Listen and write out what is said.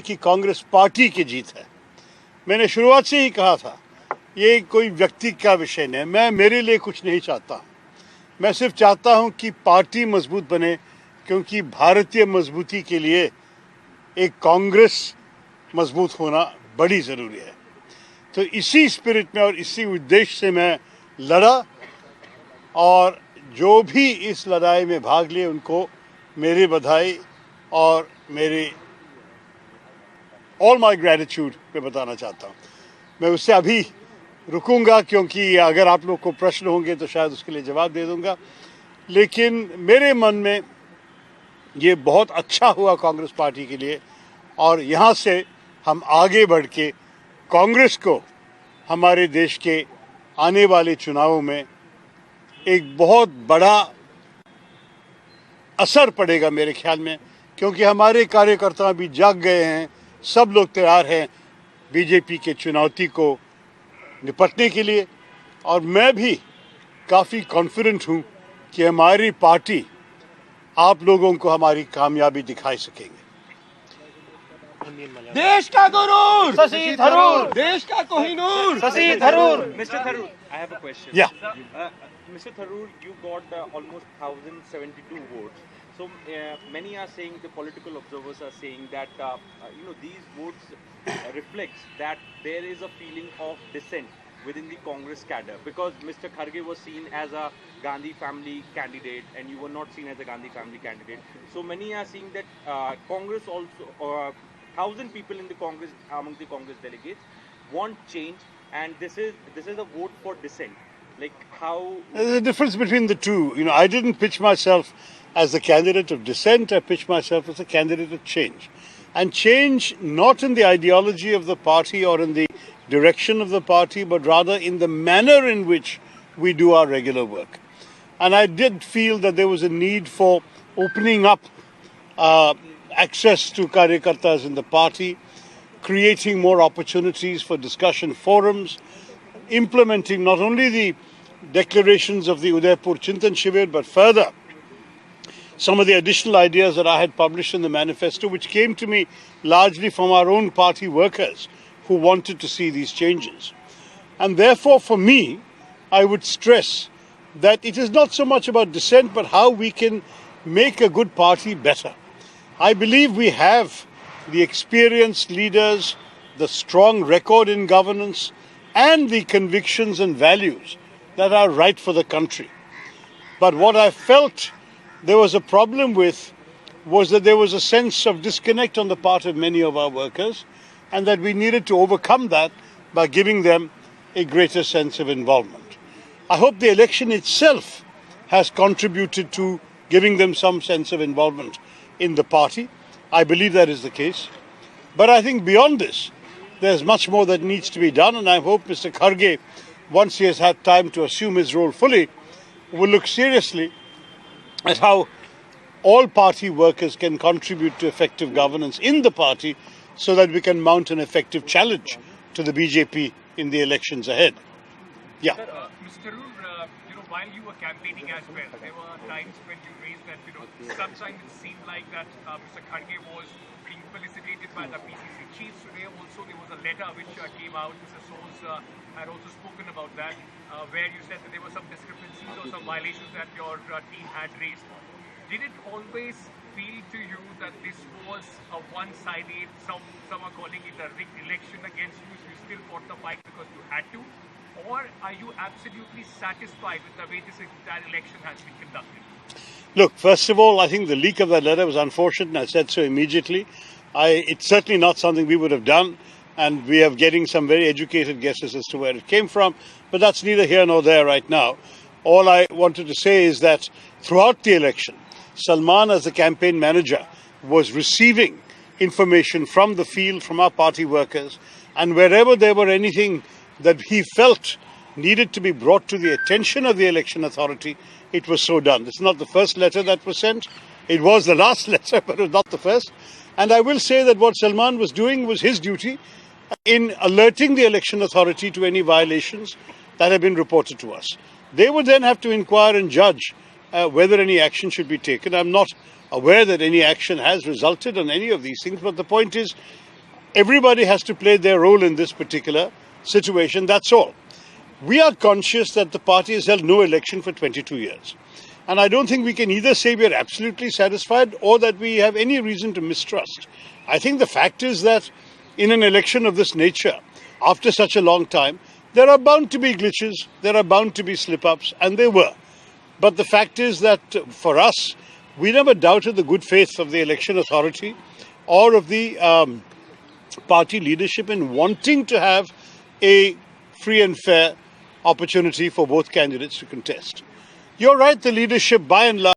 कि कांग्रेस पार्टी की जीत है। मैंने शुरुआत से ही कहा था, ये कोई व्यक्ति का विषय नहीं। मैं मेरे लिए कुछ नहीं चाहता, मैं सिर्फ चाहता हूं कि पार्टी मजबूत बने, क्योंकि भारतीय मजबूती के लिए एक कांग्रेस मजबूत होना बड़ी ज़रूरी है। तो इसी स्पिरिट में और इसी उद्देश्य से मैं लड़ा, और जो भी इस लड़ाई में भाग लिए उनको मेरी बधाई और मेरी ऑल माई ग्रेटिट्यूड मैं बताना चाहता हूँ। मैं उससे अभी रुकूंगा, क्योंकि अगर आप लोग को प्रश्न होंगे तो शायद उसके लिए जवाब दे दूंगा। लेकिन मेरे मन में ये बहुत अच्छा हुआ कांग्रेस पार्टी के लिए, और यहाँ से हम आगे बढ़ के कांग्रेस को हमारे देश के आने वाले चुनावों में एक बहुत बड़ा असर पड़ेगा मेरे ख्याल में, क्योंकि हमारे कार्यकर्ता भी जाग गए हैं। सब लोग तैयार हैं बीजेपी के चुनौती को निपटने के लिए, और मैं भी काफ़ी कॉन्फिडेंट हूं कि हमारी पार्टी आप लोगों को हमारी कामयाबी दिखा सकेंगे। देश का गुरूर शशि थरूर, देश का Kohinoor Shashi Tharoor. Mr. Tharoor, I have a question. Yeah. Mr. Tharoor, you got almost 1,072 votes. So many are saying, the political observers are saying that these votes reflects that there is a feeling of dissent within the Congress cadre, because Mr. Kharge was seen as a Gandhi family candidate and you were not seen as a Gandhi family candidate. So many are saying that Congress also, 1,000 people in the Congress, among the Congress delegates, want change, and this is a vote for dissent. Like how? There's a difference between the two. I didn't pitch myself as a candidate of dissent. I pitched myself as a candidate of change. And change not in the ideology of the party or in the direction of the party, but rather in the manner in which we do our regular work. And I did feel that there was a need for opening up access to karyakartas in the party, creating more opportunities for discussion forums, implementing not only the declarations of the Udaipur Chintan Shivir, but further some of the additional ideas that I had published in the manifesto, which came to me largely from our own party workers who wanted to see these changes. And therefore, for me, I would stress that it is not so much about dissent, but how we can make a good party better. I believe we have the experienced leaders, the strong record in governance, and the convictions and values that are right for the country. But what I felt there was a problem with was that there was a sense of disconnect on the part of many of our workers, and that we needed to overcome that by giving them a greater sense of involvement. I hope the election itself has contributed to giving them some sense of involvement in the party. I believe that is the case. But I think beyond this, there's much more that needs to be done, and I hope Mr. Kharge, once he has had time to assume his role fully, will look seriously at how all party workers can contribute to effective governance in the party, so that we can mount an effective challenge to the BJP in the elections ahead. Yeah. Mr. Tharoor, while you were campaigning as well, there were times when you raised that, sometimes it seemed like that Mr. Kharge was being felicitated by the PCC chiefs. Today also there was a letter which came out. Mr. Soos had also spoken about that, where you said that there were some discrepancies or some violations that your team had raised. Did it always feel to you that this was a one-sided, some are calling it a rigged election against you, so you still fought the fight because you had to? Or are you absolutely satisfied with the way this entire election has been conducted? Look, first of all, I think the leak of that letter was unfortunate, and I said so immediately. It's certainly not something we would have done, and we are getting some very educated guesses as to where it came from, but that's neither here nor there right now. All I wanted to say is that throughout the election, Salman, as the campaign manager, was receiving information from the field, from our party workers, and wherever there were anything that he felt needed to be brought to the attention of the election authority, it was so done. This is not the first letter that was sent. It was the last letter, but it was not the first. And I will say that what Salman was doing was his duty in alerting the election authority to any violations that have been reported to us. They would then have to inquire and judge whether any action should be taken. I'm not aware that any action has resulted on any of these things, but the point is Everybody has to play their role in this particular situation, that's all. We are conscious that the party has held no election for 22 years. And I don't think we can either say we are absolutely satisfied or that we have any reason to mistrust. I think the fact is that in an election of this nature, after such a long time, there are bound to be glitches, there are bound to be slip-ups, and there were. But the fact is that for us, we never doubted the good faith of the election authority or of the party leadership in wanting to have a free and fair opportunity for both candidates to contest. You're right, the leadership by and large